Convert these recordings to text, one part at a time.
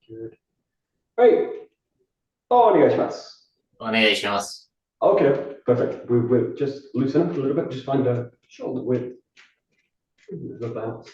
Good. Right. 𝘮𝑒𝘗𝑓. Okay, perfect. We'll just loosen up a little bit, just find a shoulder width. About.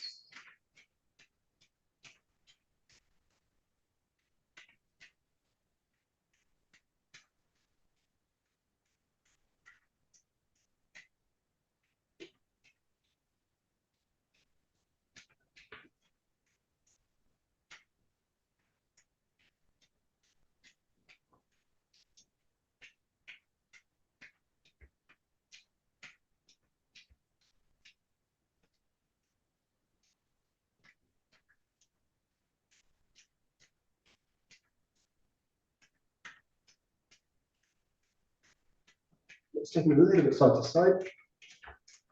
It's taking a little bit side to side.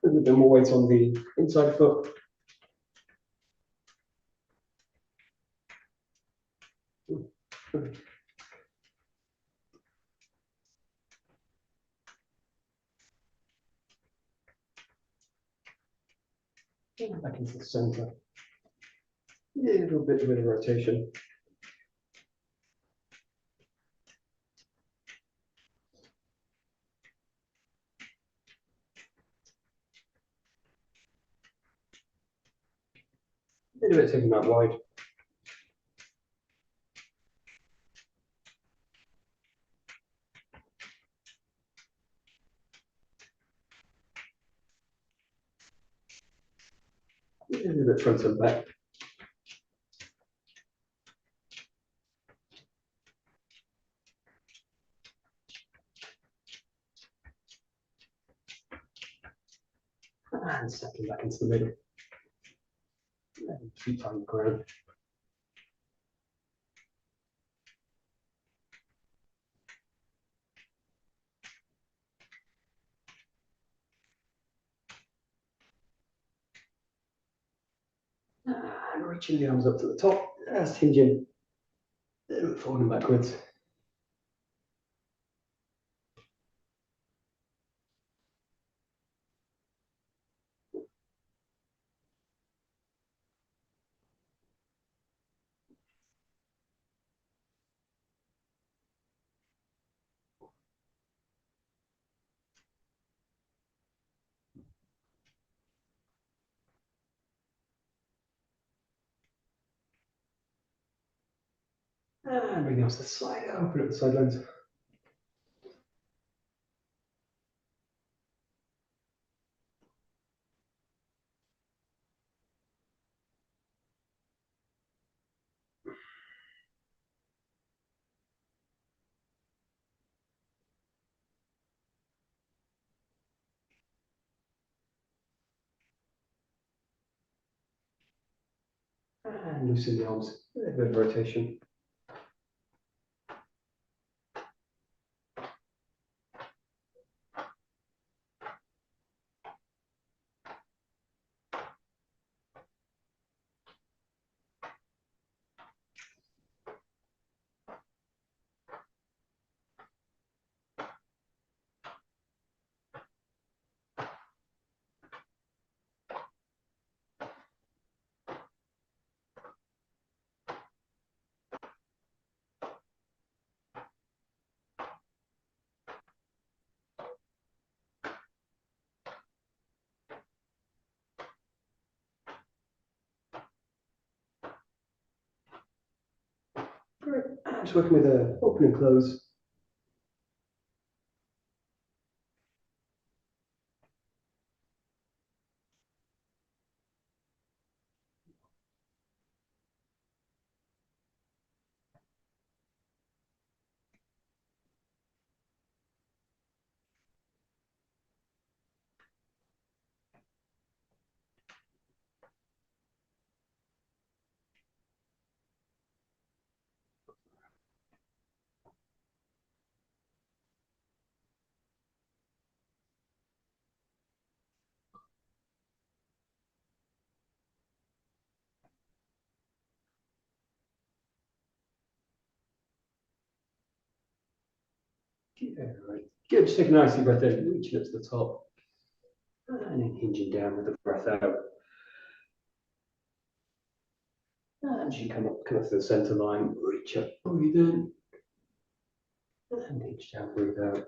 A little bit more weight on the inside foot. Back into the center. A little bit of rotation. A little bit taking that wide. A little bit front and back. And stepping back into the middle. And feet on the ground. And reaching the arms up to the top, just hinging a little bit forward and backwards. And bring the arms to the side, open up the sidelines. And loosen the arms, a little bit of rotation. Great. And just working with a open and close. Yeah, right. Good. Just take a nice deep breath in, reaching up to the top, and then hinging down with the breath out. And you come up to the center line, reach up, breathe in, and reach down, breathe out.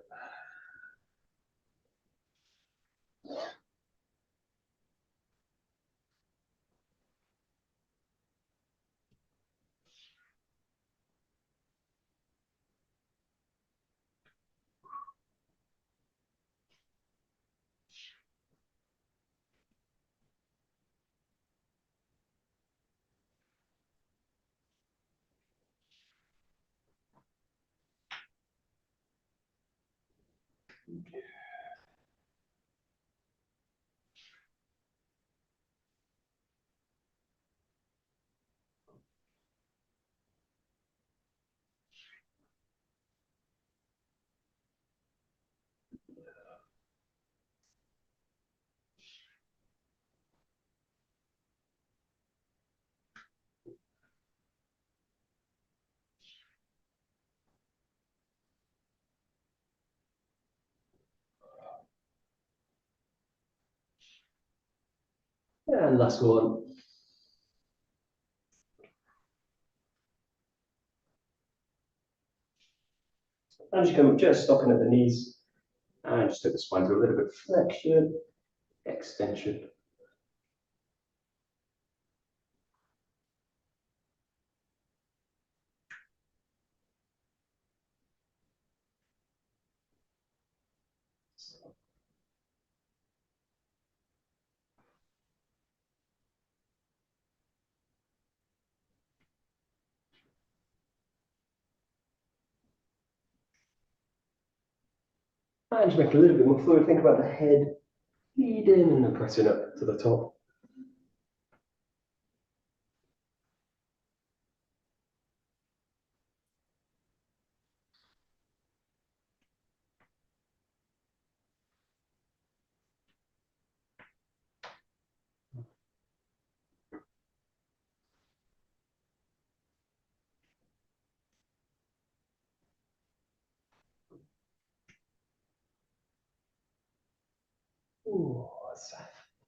And last one. And you come up, just stopping at the knees, and just take the spine to a little bit of flexion, extension. And just make it a little bit more fluid. Think about the head feeding and then pressing up to the top. Ooh, that's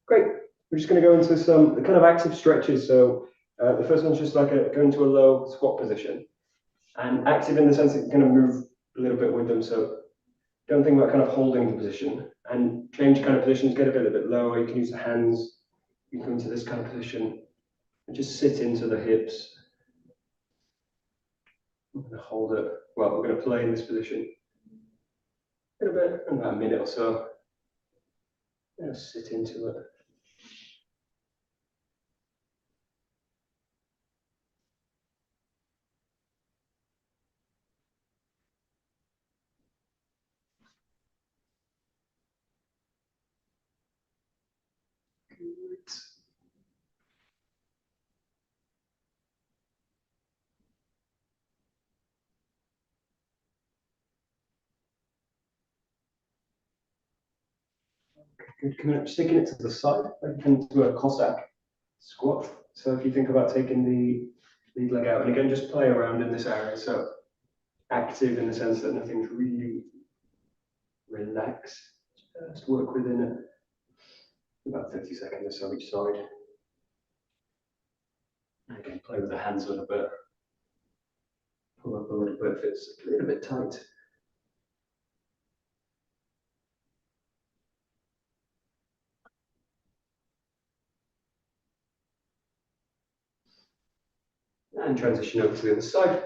great. We're just going to go into some kind of active stretches. So the first one's just like go into a low squat position. And active in the sense that you're going to move a little bit with them. So don't think about kind of holding the position and change kind of positions, get a bit lower. You can use the hands. You can come into this kind of position and just sit into the hips. I'm going to hold it. Well, we're going to play in this position a little bit, about a minute or so. Just sit into it. Good. Good. Coming up, just taking it to the side, like into a Cossack squat. So if you think about taking the lead leg out, and again, just play around in this area. So active in the sense that nothing's really relaxed. Just work within it. About 30 seconds or so each side. And again, play with the hands a little bit. Pull up a little bit if it's a little bit tight. And transition over to the other side.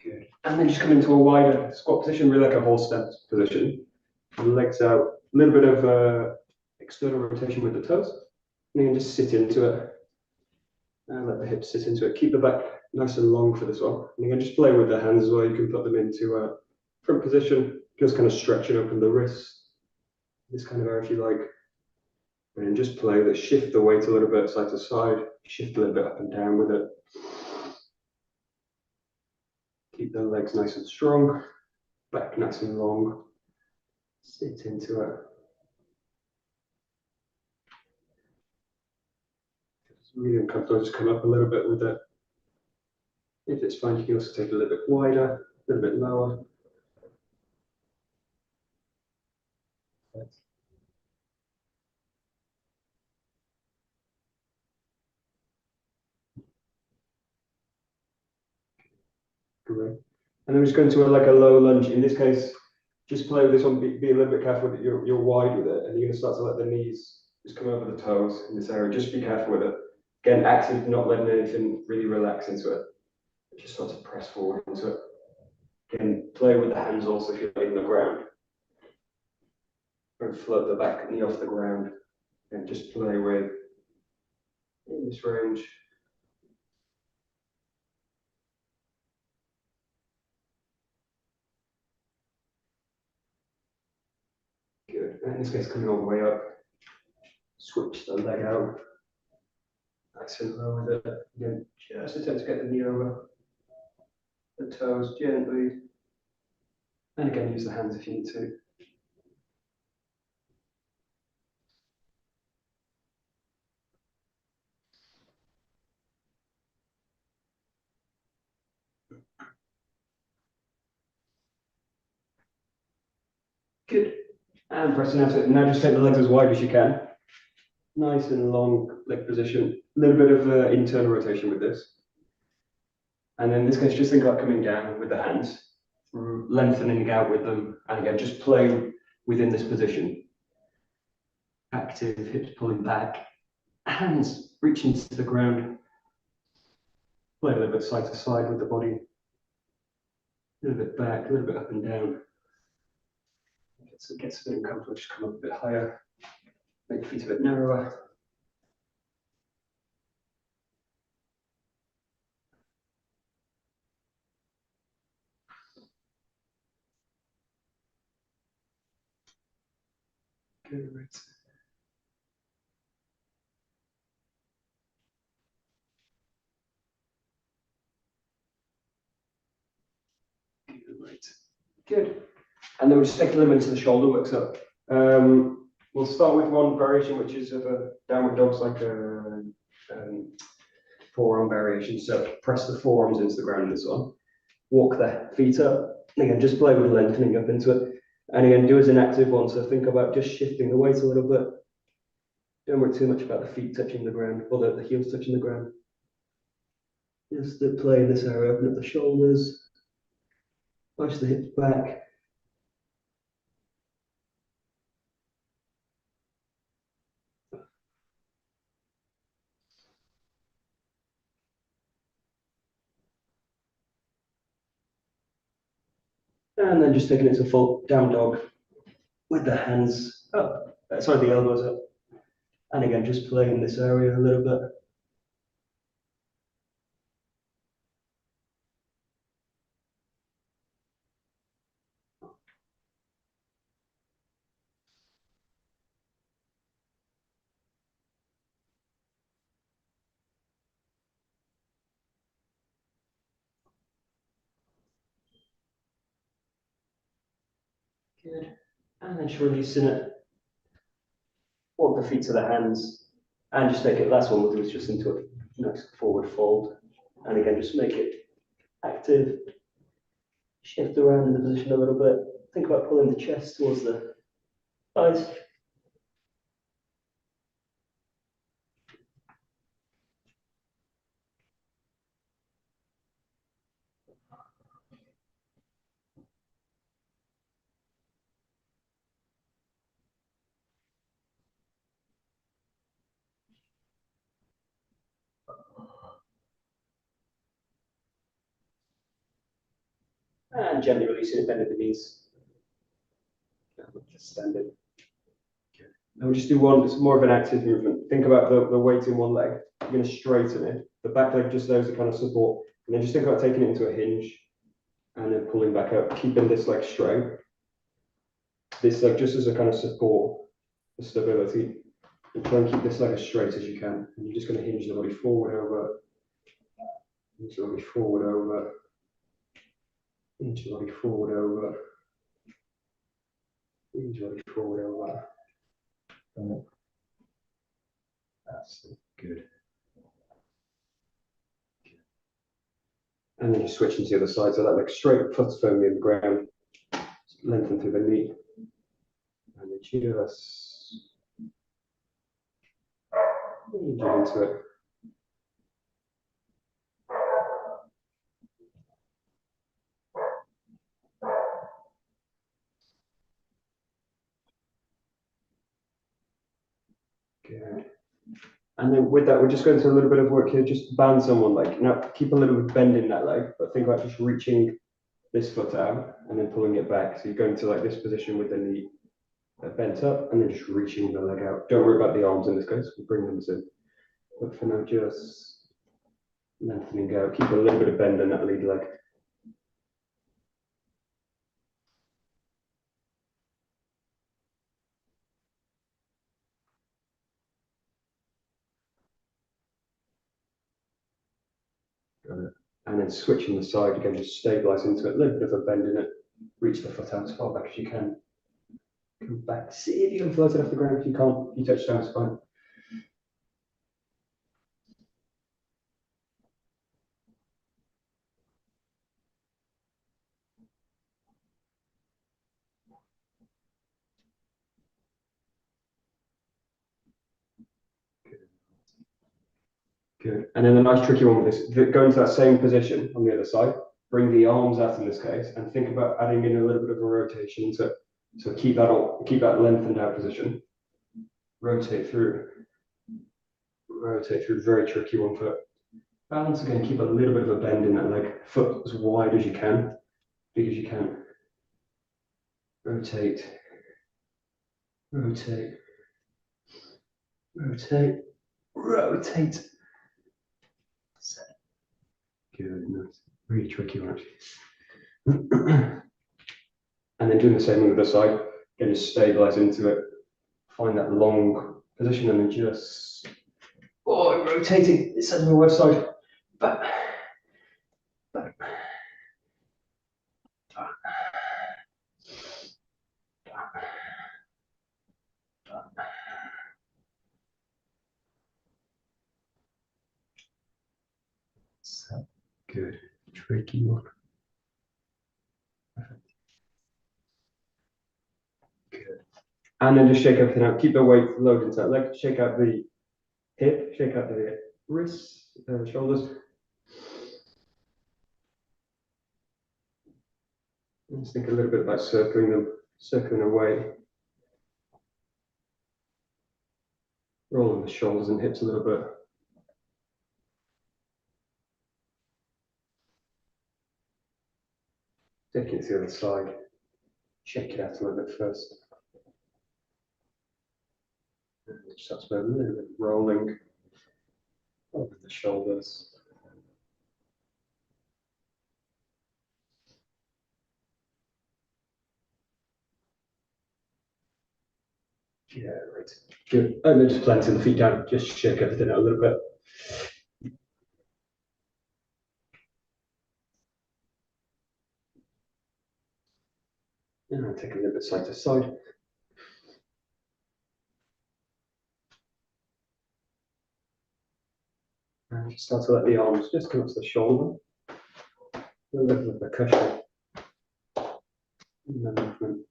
Good. And then just come into a wider squat position, really like a horse stance position. Legs out, a little bit of external rotation with the toes. And then just sit into it. And let the hips sit into it. Keep the back nice and long for this one. And you can just play with the hands as well. You can put them into a front position, just kind of stretch and open the wrists. This kind of area if you like. And then just play that, shift the weight a little bit side to side, shift a little bit up and down with it. Keep the legs nice and strong, back nice and long. Sit into it. If it's really uncomfortable, just come up a little bit with it. If it's fine, you can also take it a little bit wider, a little bit lower. Great. And then we're just going to like a low lunge. In this case, just play with this one, be a little bit careful that you're wide with it, and you're going to start to let the knees just come over the toes in this area. Just be careful with it. Again, active, not letting anything really relax into it. Just start to press forward into it. Again, play with the hands also if you're hitting the ground. And float the back knee off the ground. And just play with in this range. Good. And in this case, coming all the way up. Switch the leg out. Nice and low with it. Again, just attempt to get the knee over the toes gently. And again, use the hands if you need to. Good. And pressing out it. Now just take the legs as wide as you can. Nice and long leg position. A little bit of internal rotation with this. And then in this case, just think about coming down with the hands, lengthening out with them. And again, just play within this position. Active, hips pulling back, hands reaching to the ground. Play a little bit side to side with the body. A little bit back, a little bit up and down. So it gets a bit uncomfortable, just come up a bit higher. Make the feet a bit narrower. Good. Right. Good. And then we'll just take a little into the shoulder works up. We'll start with one variation, which is of a downward dog, like a forearm variation. So press the forearms into the ground in this one. Walk the feet up. And again, just play with lengthening up into it. And again, do as an active one. So think about just shifting the weight a little bit. Don't worry too much about the feet touching the ground or the heels touching the ground. Just to play in this area, open up the shoulders, push the hips back. And then just taking it to full down dog with the hands up, sorry, the elbows up. And again, just play in this area a little bit. Good. And then just releasing it. Walk the feet to the hands. And just make it, last one we'll do is just into a nice forward fold. And again, just make it active. Shift around in the position a little bit. Think about pulling the chest towards the thighs. And gently releasing it, bending the knees. Just standing. Now we'll just do one, it's more of an active movement. Think about the weight in one leg. You're going to straighten it. The back leg just there as a kind of support. And then just think about taking it into a hinge and then pulling back up, keeping this leg straight. This leg just as a kind of support for stability. And try and keep this leg as straight as you can. And you're just going to hinge the body forward over. Hinge the body forward over. Hinge the body forward over. Usually forward over. That's good. And then you switch into the other side, so that like straight foot firmly in the ground, lengthen through the knee, and then just get into it. Good. And then with that, we're just going to a little bit of work here, just band someone like, now keep a little bit of bend in that leg, but think about just reaching this foot out and then pulling it back. So you're going to like this position with the knee bent up and then just reaching the leg out. Don't worry about the arms in this case, we'll bring them in. But for now, just lengthening out, keep a little bit of bend in that lead leg. Got it. And then switching the side again, just stabilize into it, a little bit of a bend in it, reach the foot out as far back as you can. Come back, see if you can float it off the ground. If you can't, you touch down, it's fine. Good. And then a nice tricky one with this, go into that same position on the other side, bring the arms out in this case, and think about adding in a little bit of a rotation to it. So keep that lengthened out position. Rotate through, very tricky one foot. Balance again, keep a little bit of a bend in that leg, foot as wide as you can, big as you can. Rotate, rotate, rotate, rotate. Good, nice. Really tricky one actually. And then doing the same on the other side, again, just stabilize into it. Find that long position and then just, rotating this side on the west side. Back, back, back, back, back. So good, tricky one. Perfect. Good. And then just shake everything out. Keep the weight loaded into that leg. Shake out the hip, shake out the wrists, shoulders. And just think a little bit about circling away. Rolling the shoulders and hips a little bit. Taking it to the other side. Shake it out a little bit first. And just have to a little bit rolling over the shoulders. Yeah, right. Good. And then just planting the feet down, just shake everything out a little bit. And take a little bit side to side. And just start to let the arms just come up to the shoulder. A little bit of percussion. And then movement.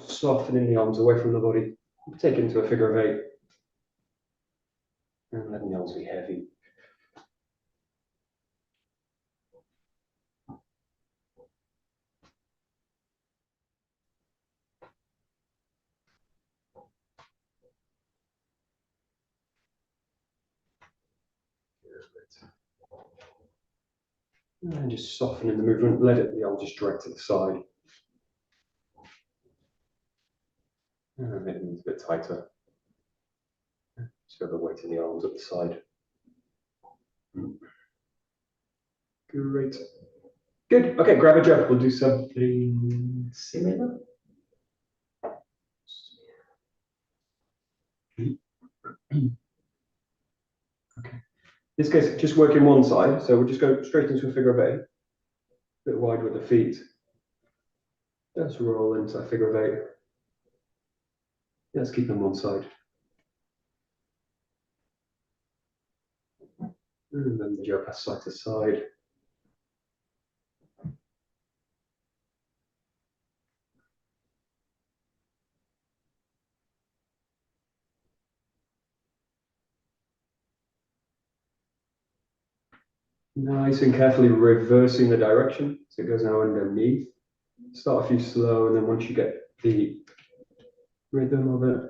Softening the arms away from the body. Take into a figure of 8. And letting the arms be heavy. And just softening the movement, let the arms just drag to the side. And make them a bit tighter. Just feel the weight in the arms at the side. Great. Good. Okay, grab a jump. We'll do something similar. Okay. In this case, just working one side. So we'll just go straight into a figure of eight. A bit wide with the feet. Just roll into a figure of eight. Let's keep them one side. And then the jump side to side. Nice and carefully reversing the direction. So it goes now underneath. Start a few slow, and then once you get the rhythm of it.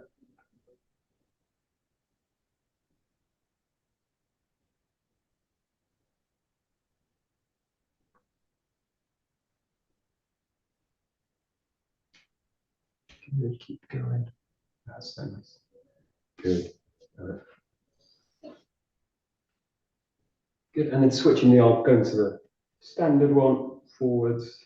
Good, keep going. That's so nice. Good. Good, and then switching the arm, going to the standard one, forwards.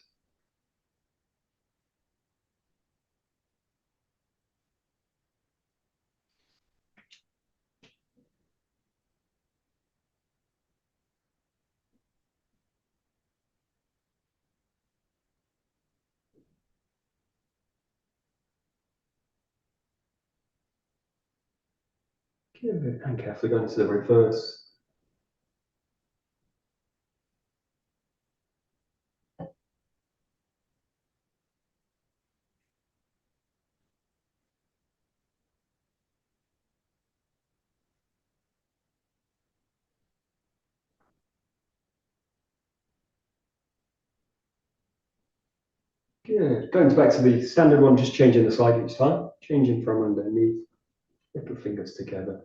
Good, and carefully going to the reverse. Good. Going back to the standard one, just changing the side each time. Changing from underneath. Little fingers together.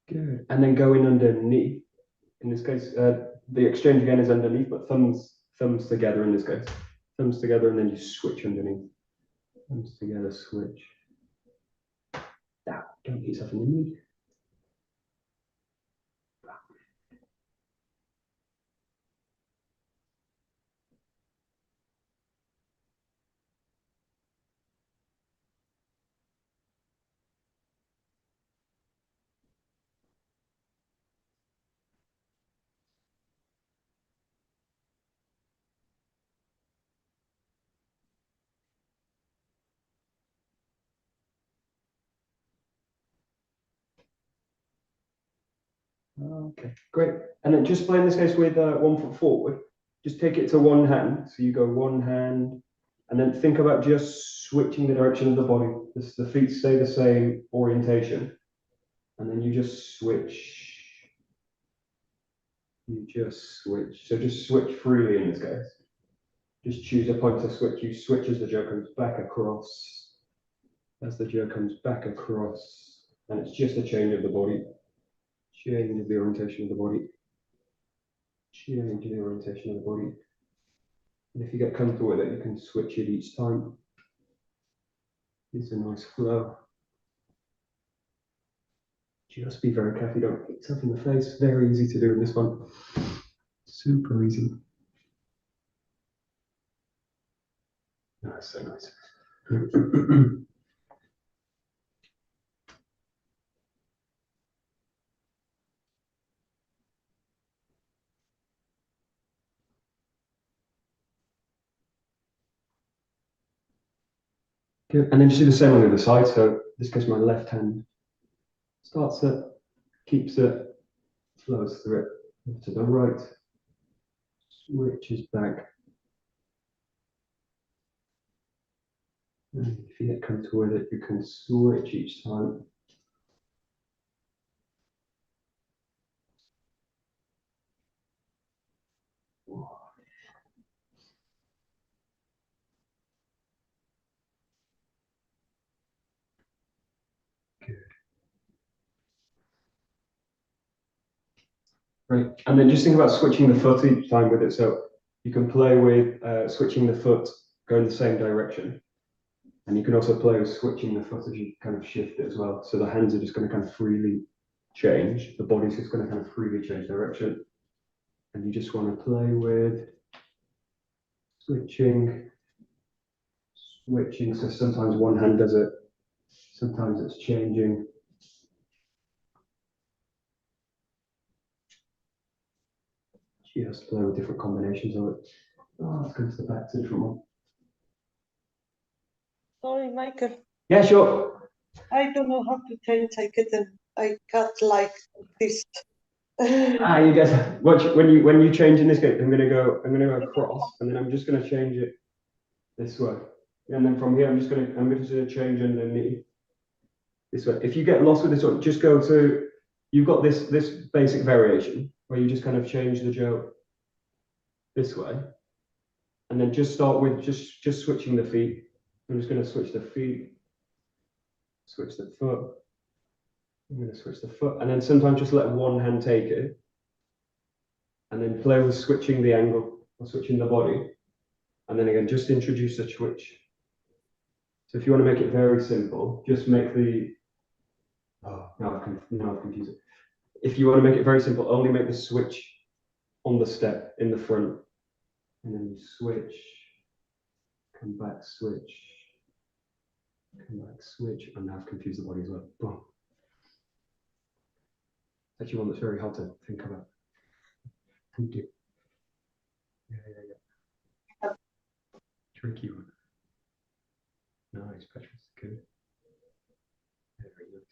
Good. And then going underneath. In this case, the exchange again is underneath, but thumbs together in this case. Thumbs together, and then you switch underneath. Thumbs together, switch. Don't get yourself in the knee. Okay, great. And then just play in this case with 1 foot forward. Just take it to one hand. So you go one hand, and then think about just switching the direction of the body. The feet stay the same orientation, and then you just switch. You just switch. So just switch freely in this case. Just choose a point to switch. You switch as the jaw comes back across. As the jaw comes back across, and it's just a change of the body. Change of the orientation of the body. Change the orientation of the body. And if you get comfortable with it, you can switch it each time. It's a nice flow. Just be very careful you don't hit yourself in the face. Very easy to do in this one. Super easy. That's so nice. Good. And then just do the same on the other side. So this goes my left hand. Starts it, keeps it, flows through it to the right, switches back. And if you get comfortable with it, you can switch each time. Right, and then just think about switching the foot each time with it. So you can play with switching the foot going the same direction. And you can also play with switching the foot as you kind of shift it as well. So the hands are just going to kind of freely change. The body's just going to kind of freely change direction. And you just want to play with switching. So sometimes one hand does it, sometimes it's changing. Just play with different combinations of it. Oh, let's go to the back to a different one. Sorry, Michael. Yeah, sure. I don't know how to change. I got like this. You guys watch when you change in this game. I'm gonna go across, and then I'm just gonna change it this way, and then from here I'm just gonna change underneath this way. If you get lost with this one, just go to, you've got this basic variation where you just kind of change the Joe this way, and then just start with just switching the feet. I'm just gonna switch the feet, switch the foot. I'm going to switch the foot, and then sometimes just let one hand take it, and then play with switching the angle or switching the body, and then again just introduce a switch. So if you want to make it very simple, just make the now I've confused it. If you want to make it very simple, only make the switch on the step in the front, and then you switch, come back, switch, come back, switch, and now I've confused the body as well. Boom. Actually, one that's very hard to think about. Yeah. Tricky one. Nice, Patrick. Good. Very nice.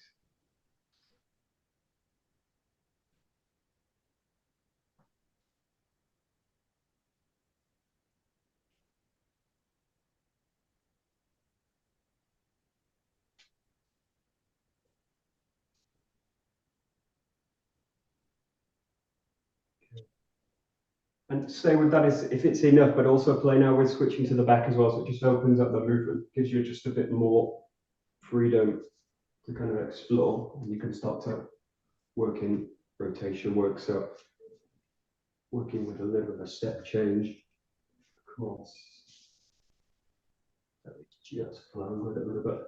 And stay with that if it's enough, but also play now with switching to the back as well. So it just opens up the movement, gives you just a bit more freedom to kind of explore. And you can start to work in rotation work. So working with a little bit of a step change across. So it's just flowing with it a little bit.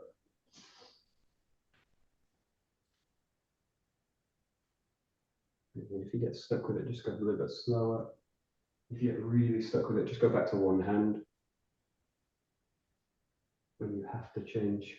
And if you get stuck with it, just go a little bit slower. If you get really stuck with it, just go back to one hand. When you have to change.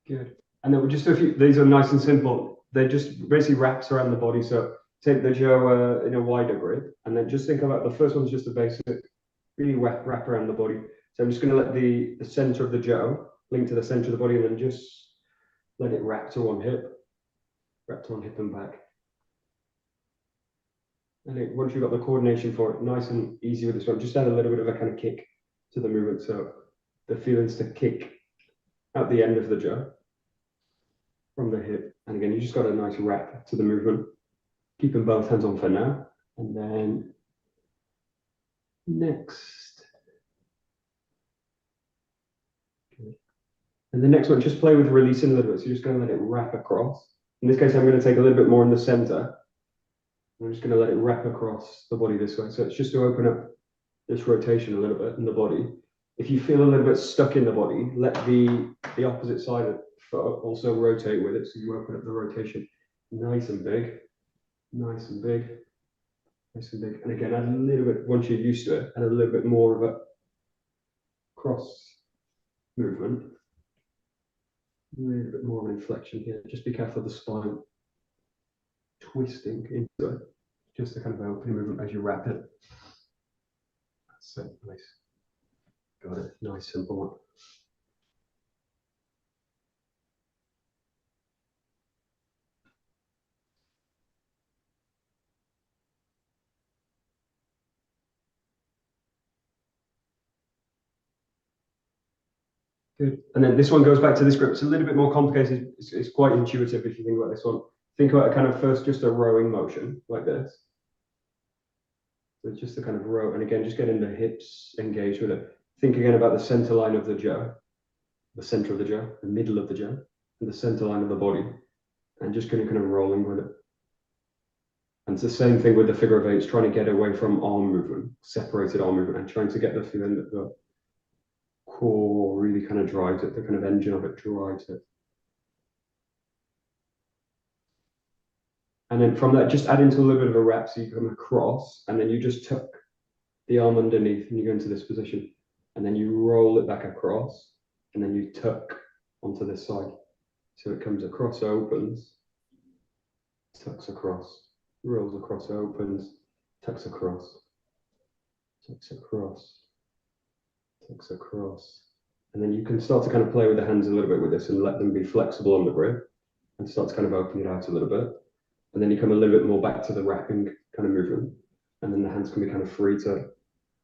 Good. And then we'll just do a few, these are nice and simple. They're just basically wraps around the body. So take the 𝘱𝘢𝘢 in a wider grip, and then just think about the first one's just a basic, really wrap around the body. So I'm just going to let the center of the 𝘱𝘢 link to the center of the body, and then just let it wrap to one hip and back. And once you've got the coordination for it, nice and easy with this one, just add a little bit of a kind of kick to the movement. So the feeling's to kick at the end of the 𝘱𝘢 from the hip, and again you just got a nice wrap to the movement, keeping both hands on for now. And then next, good. And the next one, just play with releasing a little bit. So you're just going to let it wrap across. In this case I'm going to take a little bit more in the center. I'm just going to let it wrap across the body this way. So it's just to open up this rotation a little bit in the body. If you feel a little bit stuck in the body, let the opposite side of the foot also rotate with it, so you open up the rotation nice and big, nice and big, nice and big. And again, add a little bit, once you're used to it, add a little bit more of a cross movement, a little bit more of an inflection here. Just be careful of the spine twisting into it, just a kind of opening movement as you wrap it. That's it, nice. Got it, nice simple one. Good. And then this one goes back to this grip. It's a little bit more complicated. It's quite intuitive if you think about this one. Think about it kind of first just a rowing motion like this. So it's just a kind of row. And again, just getting the hips engaged with it. Think again about the center line of the jaw, the center of the jaw, the middle of the jaw, and the center line of the body. And just kind of rolling with it. And it's the same thing with the figure of 8. It's trying to get away from arm movement, separated arm movement, and trying to get the feeling that the core really kind of drives it, the kind of engine of it drives it. And then from that, just add into a little bit of a wrap, so you come across, and then you just tuck the arm underneath, and you go into this position. And then you roll it back across, and then you tuck onto this side. So it comes across, opens, tucks across, rolls across, opens, tucks across, tucks across, tucks across. And then you can start to kind of play with the hands a little bit with this and let them be flexible on the grip and start to kind of open it out a little bit. And then you come a little bit more back to the wrapping kind of movement. And then the hands can be kind of free to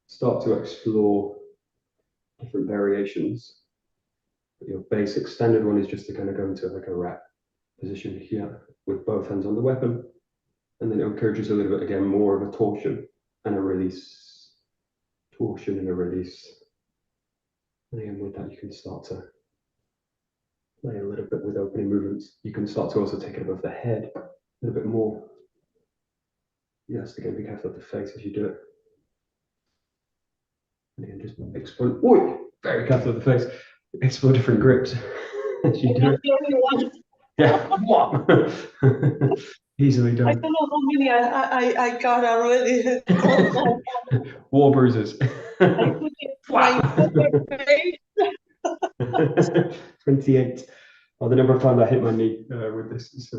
start to explore different variations. But your basic standard one is just to kind of go into like a wrap position here with both hands on the weapon. And then it encourages a little bit, again, more of a torsion and a release. Torsion and a release. And again, with that, you can start to play a little bit with opening movements. You can start to also take it above the head a little bit more. Yes, again, be careful of the face as you do it. And again, just explore. Oi! Very careful of the face. Explore different grips as you do it. Yeah. Easily done. I don't know how many I got already. War bruises. I put it my face. 28. Oh, the number of times I hit my knee with this is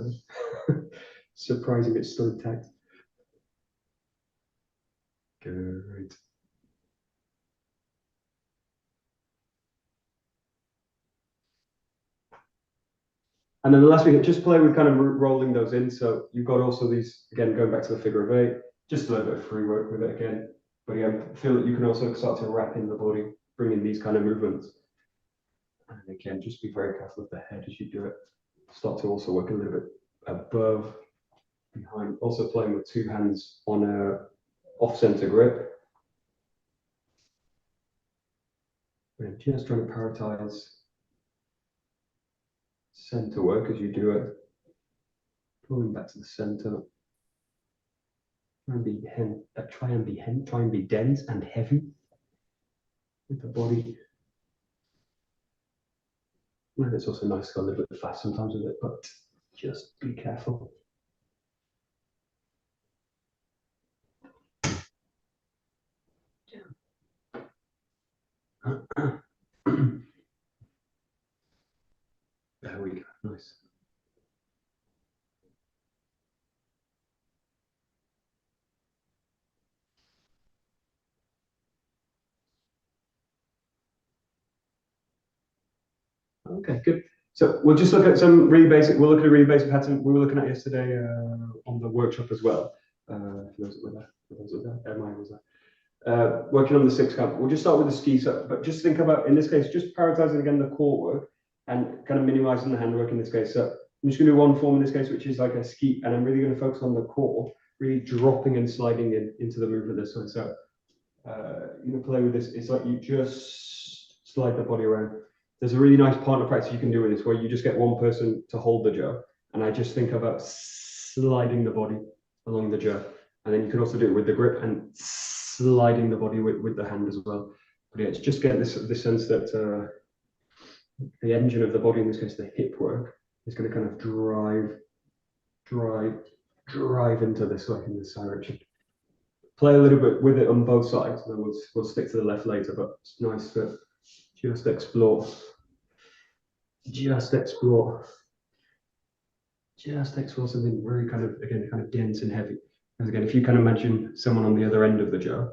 surprising. It's still intact. Good. And then the last week, just play with kind of rolling those in. So you've got also these, again, going back to the figure of 8, just a little bit of free work with it again. But again, feel that you can also start to wrap in the body, bring in these kind of movements. And again, just be very careful of the head as you do it. Start to also work a little bit above, behind. Also playing with 2 hands on a off-center grip. And just trying to prioritize center work as you do it. Pulling back to the center. Try and be dense and heavy with the body. And it's also nice to go a little bit fast sometimes with it, but just be careful. There we go. Nice. Okay, good. So we'll just look at some really basic. We'll look at a really basic pattern we were looking at yesterday on the workshop as well. For those that were there, mine was there. Working on the 6 count. We'll just start with the ski set, but just think about, in this case, just prioritizing again the core work and kind of minimizing the handwork in this case. So I'm just going to do one form in this case, which is like a ski, and I'm really going to focus on the core, really dropping and sliding into the movement this way. So you can play with this. It's like you just slide the body around. There's a really nice partner practice you can do with this, where you just get one person to hold the jaw, and I just think about sliding the body along the jaw, and then you can also do it with the grip and sliding the body with the hand as well. But yeah, it's just getting this sense that the engine of the body, in this case the hip work, is going to kind of drive into this way, in this direction. Play a little bit with it on both sides, and then we'll stick to the left later, but it's nice to just explore something very kind of, again, kind of dense and heavy. Because again, if you kind of imagine someone on the other end of the jaw,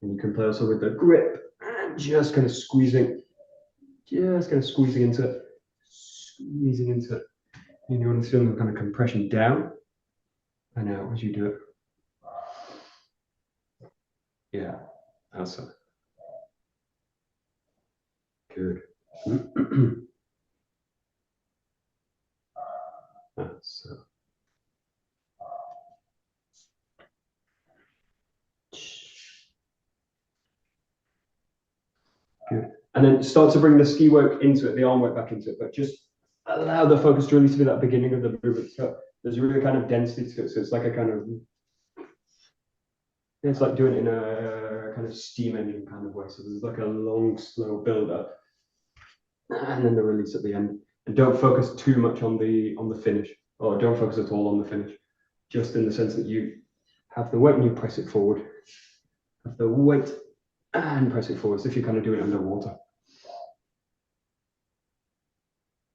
and you can play also with the grip and just kind of squeezing into it, and you want to feel the kind of compression down and out as you do it. Yeah, awesome. Good. That's good. And then start to bring the ski work into it, the arm work back into it, but just allow the focus to really to be that beginning of the movement. So there's really kind of density to it. So it's like a kind of, it's like doing it in a kind of steam engine kind of way. So there's like a long, slow build up, and then the release at the end. And don't focus too much on the finish, or don't focus at all on the finish. Just in the sense that you have the weight and you press it forward. Have the weight and press it forward. So if you kind of do it underwater.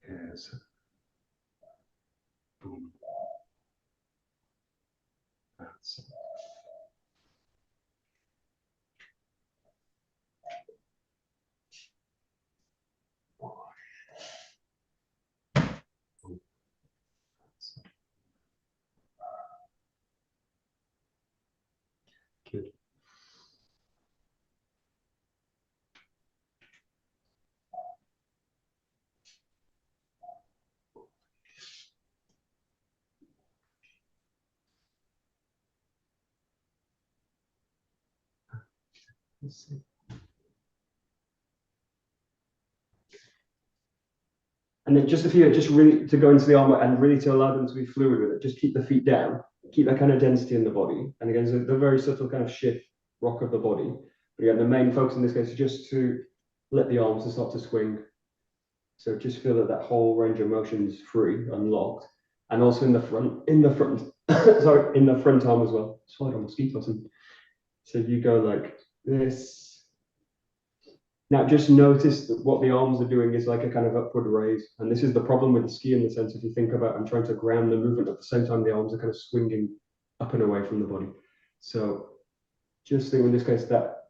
Yes. Boom. That's it. Good. Let's see. And then just really to go into the arm and really to allow them to be fluid with it. Just keep the feet down, keep that kind of density in the body. And again, so the very subtle kind of shift, rock of the body. But again, the main focus in this case is just to let the arms start to swing. So just feel that whole range of motion is free, unlocked. And also in the front, sorry, in the front arm as well. Swallowed a mosquito. So you go like this. Now just notice that what the arms are doing is like a kind of upward raise. And this is the problem with the ski in the sense, if you think about, I'm trying to ground the movement at the same time, the arms are kind of swinging up and away from the body. So just think in this case that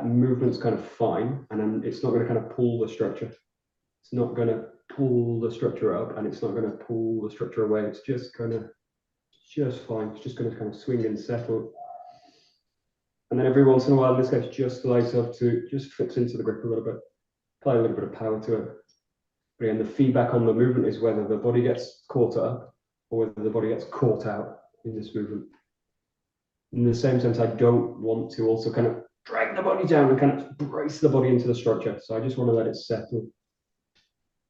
movement's kind of fine, and it's not going to kind of pull the structure. It's not going to pull the structure up, and it's not going to pull the structure away. It's just kind of just fine. It's just going to kind of swing and settle. And then every once in a while, in this case, just allow yourself to just fix into the grip a little bit, apply a little bit of power to it. But again, the feedback on the movement is whether the body gets caught up or whether the body gets caught out in this movement. In the same sense, I don't want to also kind of drag the body down and kind of brace the body into the structure. So I just want to let it settle.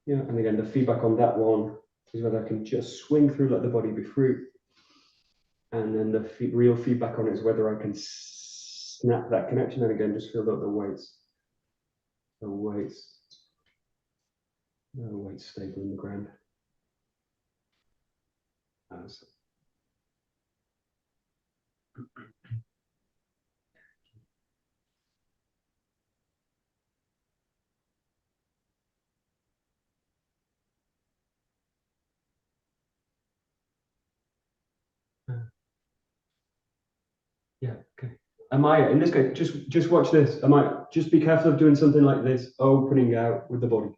Yeah, and again, the feedback on that one is whether I can just swing through, let the body be free. And then the real feedback on it is whether I can snap that connection. And again, just feel that the weights stable in the ground. Yeah, okay. Am I, in this case, just watch this. Am I, just be careful of doing something like this, opening out with the body,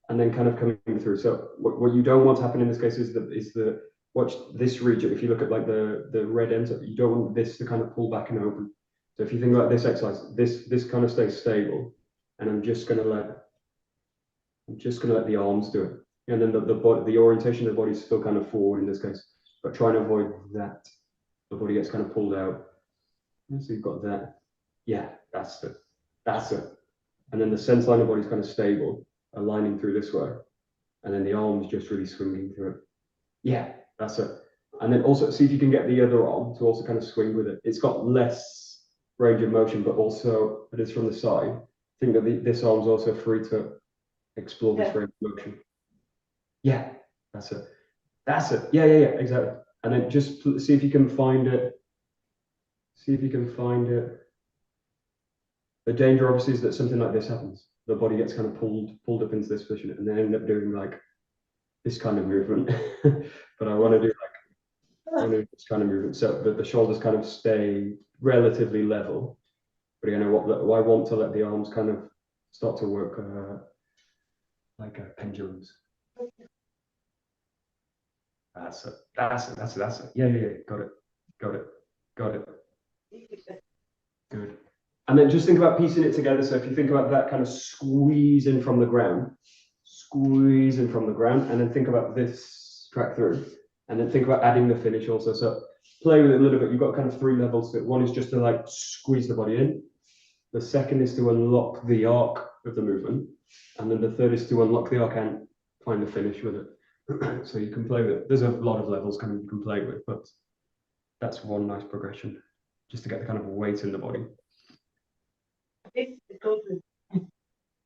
and then kind of coming through. So what you don't want to happen in this case is the watch this region. If you look at like the red ends, you don't want this to kind of pull back and open. So if you think about this exercise, this kind of stays stable, and I'm just gonna let the arms do it. And then the orientation of the body is still kind of forward in this case, but try and avoid that. The body gets kind of pulled out. So you've got that. Yeah, that's it. That's it. And then the sense line of body is kind of stable, aligning through this way. And then the arms just really swinging through it. Yeah, that's it. And then also see if you can get the other arm to also kind of swing with it. It's got less range of motion, but also it is from the side. I think that this arm's also free to explore this range of motion. Yeah, that's it. That's it. Yeah, exactly. And then just see if you can find it. See if you can find it. The danger obviously is that something like this happens. The body gets kind of pulled up into this position and then end up doing like this kind of movement. But I want to do this kind of movement so that the shoulders kind of stay relatively level. But again, I want to let the arms kind of start to work like pendulums. That's it. That's it. Yeah. Got it. Good. And And then just think about piecing it together. So if you think about that kind of squeeze in from the ground, and then think about this track through, and then think about adding the finish also. So play with it a little bit. You've got kind of 3 levels to it. One is just to like squeeze the body in. The second is to unlock the arc of the movement. And then the third is to unlock the arc and find the finish with it. So you can play with it. There's a lot of levels kind of you can play with, but that's one nice progression, just to get the kind of weight in the body.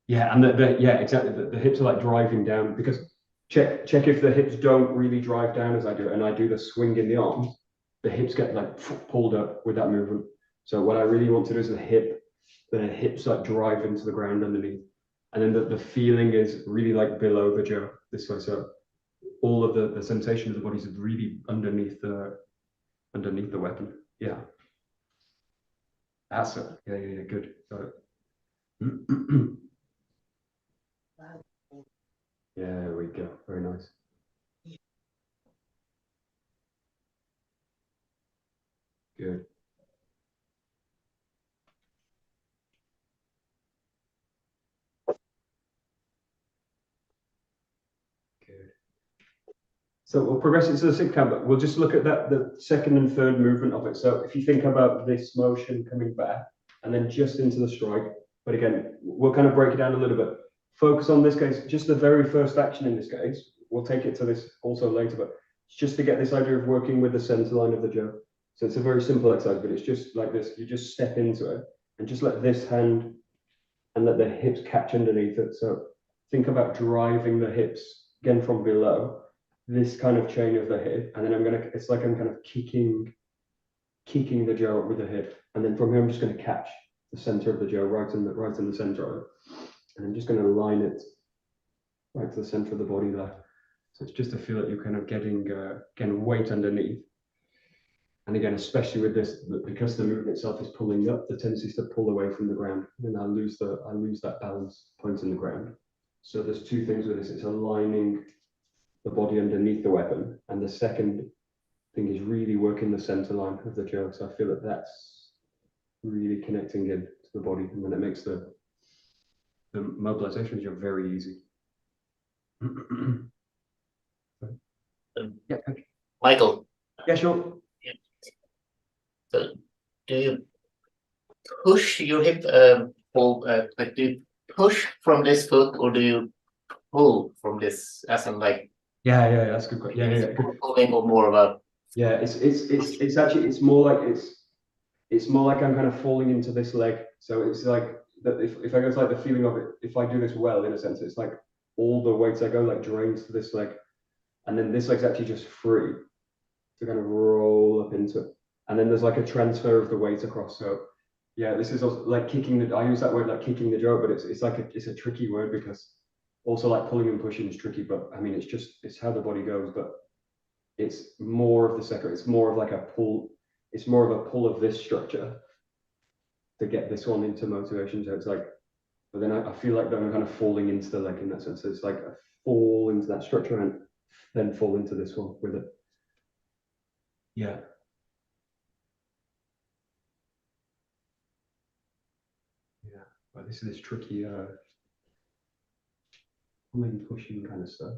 Yeah, and yeah, exactly. The hips are like driving down, because check if the hips don't really drive down as I do it, and I do the swing in the arms, the hips get like pulled up with that movement. So what I really want to do is the hips like drive into the ground underneath, and then the feeling is really like below the jaw this way. So all of the sensation of the body is really underneath the weapon. Yeah, that's it. Yeah, good. Got it. Yeah, there we go. Very nice. Good. Good. So we'll progress into the 6th count, but we'll just look at the second and third movement of it. So if you think about this motion coming back and then just into the strike, but again, we'll kind of break it down a little bit. Focus on this case, just the very first action in this case. We'll take it to this also later, but it's just to get this idea of working with the center line of the jaw. So it's a very simple exercise, but it's just like this. You just step into it and just let this hand and let the hips catch underneath it. So think about driving the hips again from below, this kind of chain of the hip, and then it's like I'm kind of kicking the jaw with the hip, and then from here I'm just going to catch the center of the jaw right in the center of it, and I'm just going to align it right to the center of the body there. So it's just to feel that you're kind of getting weight underneath. And again, especially with this, because the movement itself is pulling up, the tendency is to pull away from the ground, and I lose that balance point in the ground. So there's 2 things with this. It's aligning the body underneath the weapon, and the second thing is really working the center line of the jaw. So I feel that that's really connecting in to the body, and then it makes the mobilization of the jaw very easy. Yeah, okay. Michael. Yeah, sure. So do you push your hip like do you push from this foot, or do you pull from this, as in like Yeah, that's a good question. Yeah, good. Pulling, or more about it's actually more like I'm kind of falling into this leg. So it's like that if I go to like the feeling of it, if I do this well, in a sense, it's like all the weights I go like drains to this leg, and then this leg's actually just free to kind of roll up into it. And then there's like a transfer of the weight across. So yeah, this is also like I use that word like kicking the jaw, but it's like it's a tricky word, because also like pulling and pushing is tricky, but I mean, it's how the body goes, but it's more of the second, it's more of like a pull, it's more of a pull of this structure to get this one into motivation. So it's like, but then I feel like I'm kind of falling into the leg in that sense. So it's like a fall into that structure and then fall into this one with it. Yeah. Yeah, but this is this tricky pulling, pushing kind of stuff.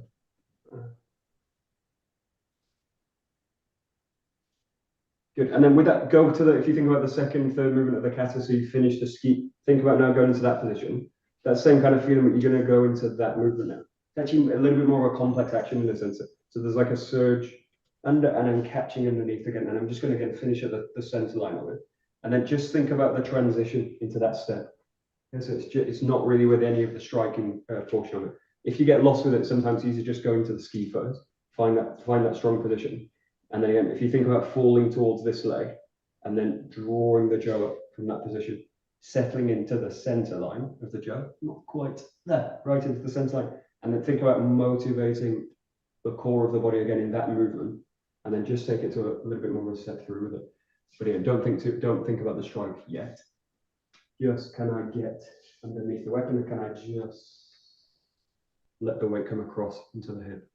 Good. And then with that, go to if you think about the second, third movement of the kata, so you finish the ski, think about now going into that position. That same kind of feeling, but you're going to go into that movement now. It's actually a little bit more of a complex action in a sense. So there's like a surge under, and I'm catching underneath again, and I'm just going to again finish at the center line of it. And then just think about the transition into that step. Yeah, so it's not really with any of the striking portion of it. If you get lost with it, sometimes it's easier just going to the ski first, find that strong position. And then again, if you think about falling towards this leg and then drawing the jaw up from that position, settling into the center line of the jaw, not quite there, right into the center line. And then think about motivating the core of the body again in that movement, and then just take it to a little bit more of a step through with it. But again, don't think about the strike yet. Just, can I get underneath the weapon, or can I just let the weight come across into the hip?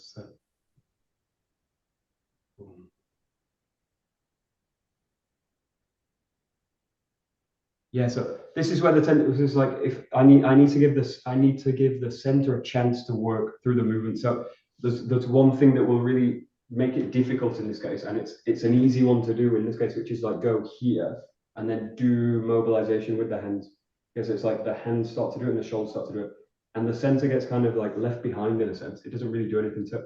So, yeah, so this is where the tendency is like, if I need to give the center a chance to work through the movement. So there's one thing that will really make it difficult in this case, and it's an easy one to do in this case, which is like go here and then do mobilization with the hands. Because it's like the hands start to do it and the shoulders start to do it. And the center gets kind of like left behind in a sense. It doesn't really do anything. So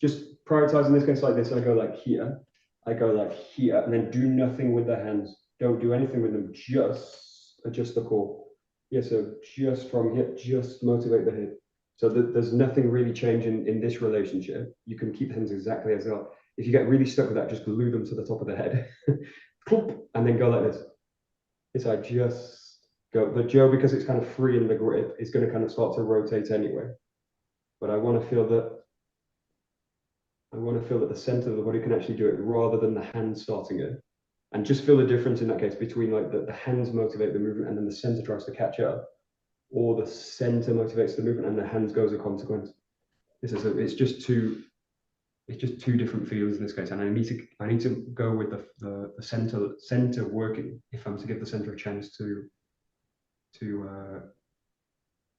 just prioritize in this case like this. I go like here, and then do nothing with the hands. Don't do anything with them, just adjust the core. Yeah, so just from here, just motivate the hip. So there's nothing really changing in this relationship. You can keep the hands exactly as they are. If you get really stuck with that, just glue them to the top of the head. And then go like this. It's like just go. The Joe, because it's kind of free in the grip, is going to kind of start to rotate anyway. But I want to feel that the center of the body can actually do it rather than the hands starting it. And just feel the difference in that case between like the hands motivate the movement and then the center tries to catch up, or the center motivates the movement and the hands goes a consequence. It's just two different feelings in this case, and I need to go with the center working if I'm to give the center a chance to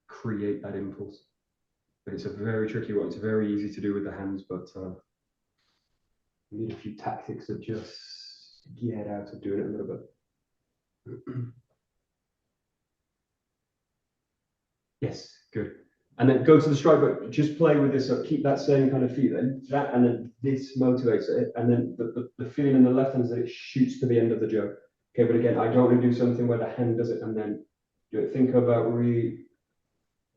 create that impulse. But it's a very tricky one. It's very easy to do with the hands, but you need a few tactics to just get out of doing it a little bit. Yes, good. And then go to the strike, but just play with this. So keep that same kind of feeling, that, and then this motivates it. And then the feeling in the left hand is that it shoots to the end of the Joe. Okay, but again, I don't want to do something where the hand does it and then do it. Think about really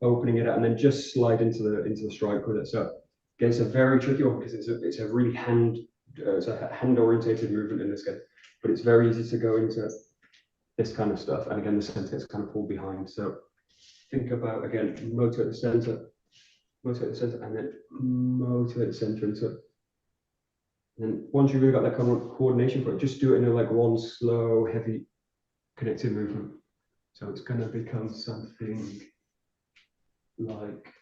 opening it up and then just slide into the strike with it. So again, it's a very tricky one because it's a really hand orientated movement in this case, but it's very easy to go into this kind of stuff. And again, the center is kind of pulled behind. So think about, again, motivate the center, and then motivate the center into it. And then once you've really got that kind of coordination for it, just do it in like one slow, heavy, connected movement. So it's going to become something like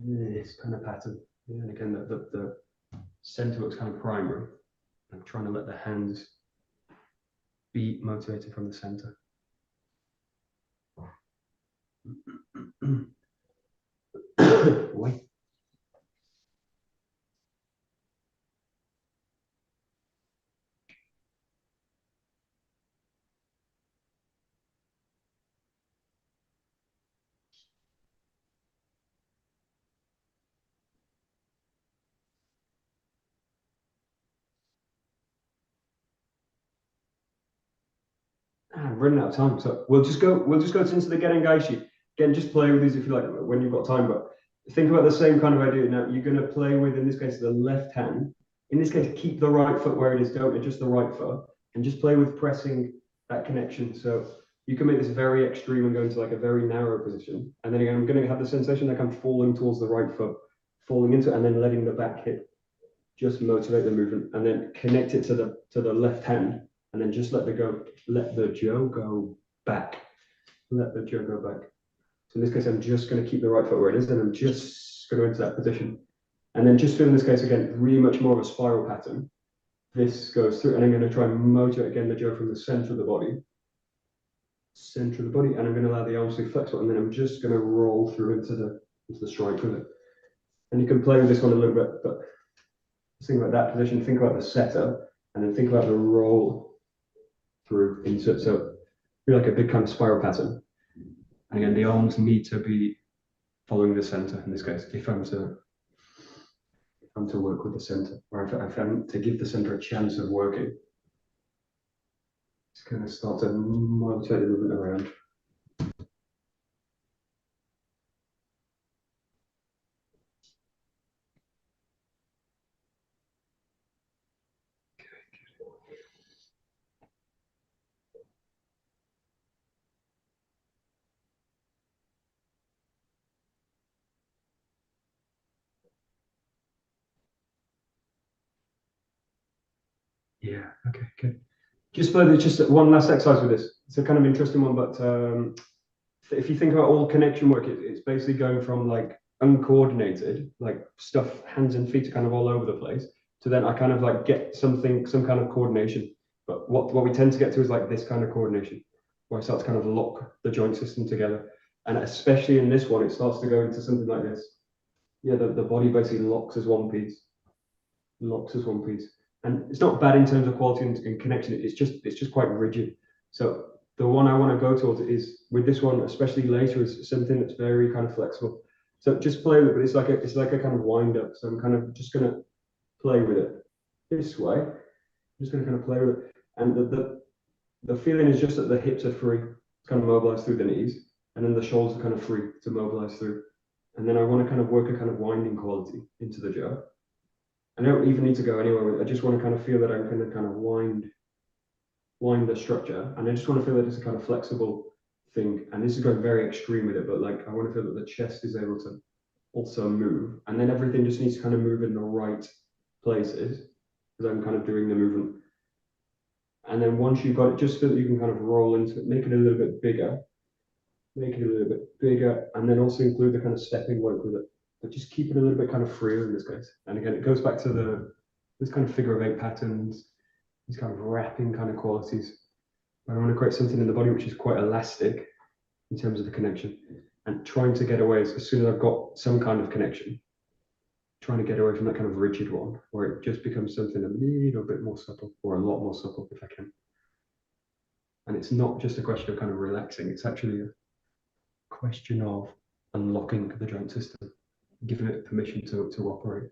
this kind of pattern. Yeah, and again, the center looks kind of primary. I'm trying to let the hands be motivated from the center. Wait. I'm running out of time, so we'll just go into the 𝑥𝑡𝑎𝑛 Again, just play with these if you like when you've got time, but think about the same kind of idea. Now you're going to play with, in this case, the left hand. In this case, keep the right foot where it is, don't adjust the right foot, and just play with pressing that connection. So you can make this very extreme and go into like a very narrow position. And then again, I'm going to have the sensation like I'm falling towards the right foot, falling into it, and then letting the back hip just motivate the movement, and then connect it to the left hand, and then just let the Joe go back. Let the Joe go back. So in this case, I'm just going to keep the right foot where it is, and I'm just going to enter that position. And then just feel in this case, again, really much more of a spiral pattern. This goes through, and I'm going to try and motivate again the Joe from the center of the body. And I'm going to allow the arms to be flexible, and then I'm just going to roll through into the strike with it. And you can play with this one a little bit, but think about that position, think about the setup, and then think about the roll through into it. So be like a big kind of spiral pattern. And again, the arms need to be following the center in this case. If I'm to work with the center, or if I'm to give the center a chance of working, it's going to start to motivate the movement around. Yeah, okay, good. Just one last exercise with this. It's a kind of interesting one, but if you think about all connection work, it's basically going from like uncoordinated, like stuff, hands and feet are kind of all over the place, to then I kind of like get some kind of coordination. But what we tend to get to is like this kind of coordination, where I start to kind of lock the joint system together. And especially in this one, it starts to go into something like this. Yeah, the body basically locks as one piece. Locks as one piece. And it's not bad in terms of quality and connection. It's just quite rigid. So the one I want to go towards is with this one, especially later, is something that's very kind of flexible. So just play with it, but it's like a kind of wind up. So I'm kind of just gonna play with it this way. I'm just gonna kind of play with it. And the feeling is just that the hips are free, kind of mobilized through the knees, and then the shoulders are kind of free to mobilize through. And then I want to kind of work a kind of winding quality into the jaw. I don't even need to go anywhere with it. I just want to kind of feel that I'm going to kind of wind the structure, and I just want to feel that it's a kind of flexible thing. And this is going very extreme with it, but like I want to feel that the chest is able to also move, and then everything just needs to kind of move in the right places because I'm kind of doing the movement. And then once you've got it, just feel that you can kind of roll into it, make it a little bit bigger, and then also include the kind of stepping work with it, but just keep it a little bit kind of freer in this case. And again, it goes back to this kind of figure of eight patterns, these kind of wrapping kind of qualities. I want to create something in the body which is quite elastic in terms of the connection, and trying to get away as soon as I've got some kind of connection, trying to get away from that kind of rigid one, where it just becomes something a little bit more subtle, or a lot more subtle if I can. And it's not just a question of kind of relaxing, it's actually a question of unlocking the joint system, giving it permission to operate.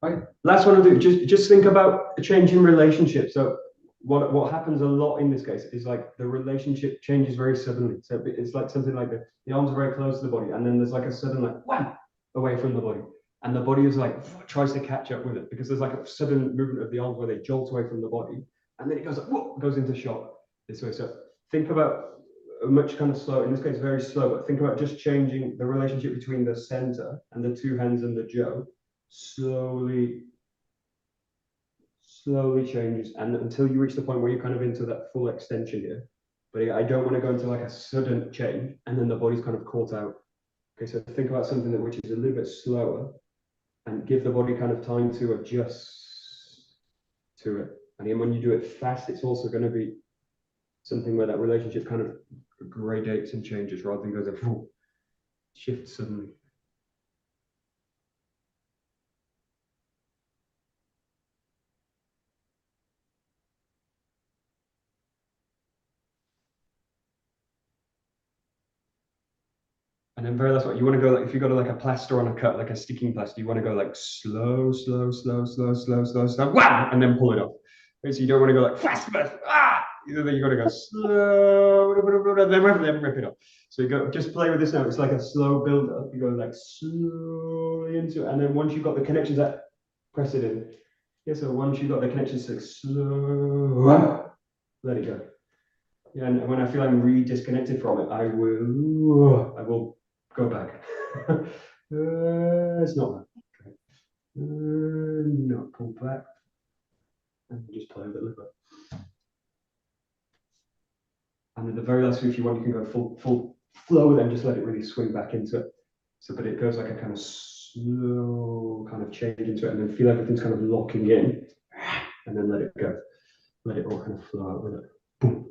Right. Last one I'll do, just think about a change in relationship. So what happens a lot in this case is like the relationship changes very suddenly. So it's like something like the arms are very close to the body, and then there's like a sudden like wham away from the body. And the body is like tries to catch up with it because there's like a sudden movement of the arms where they jolt away from the body, and then it goes like, whoop, goes into shock this way. So think about a much kind of slow, in this case very slow, but think about just changing the relationship between the center and the two hands and the jaw. Slowly changes, and until you reach the point where you're kind of into that full extension here. But I don't want to go into like a sudden change and then the body's kind of caught out. Okay, so think about something that which is a little bit slower, and give the body kind of time to adjust to it. And then when you do it fast, it's also going to be something where that relationship kind of gradates and changes rather than goes a shift suddenly. And then very last one, you want to go like, if you got like a plaster on a cut, like a sticking plaster, you want to go like slow, wow, and then pull it off. Okay, so you don't want to go like fast, then you got to go slow, then rip it off. So you go, just play with this now. It's like a slow build up. You go like slowly into it, and then once you've got the connections, that press it in. Yeah, so once you've got the connections, like slow, let it go. Yeah, and when I feel I'm really disconnected from it, I will go back. It's not that. Okay. No, pull back. And just play a little bit. And at the very last, if you want, you can go full flow and then just let it really swing back into it. So, but it goes like a kind of slow kind of change into it, and then feel everything's kind of locking in, and then let it go. Let it all kind of flow out with it. Boom.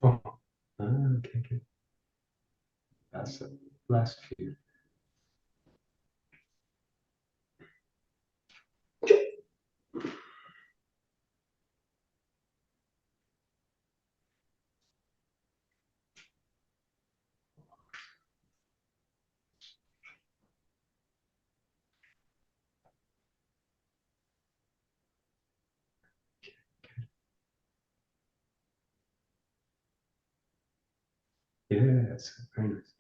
Oh. Okay. That's the last few. Yes, very nice.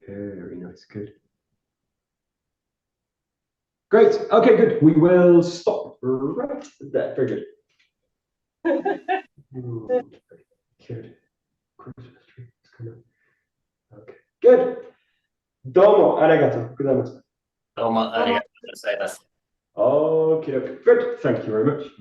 Very nice, good. Great, okay, good. We will stop right there, very good. Good. Christmas tree is coming. Okay, good. どうもありがとうございました。どうもありがとうございます。Okay, okay, good. Thank you very much.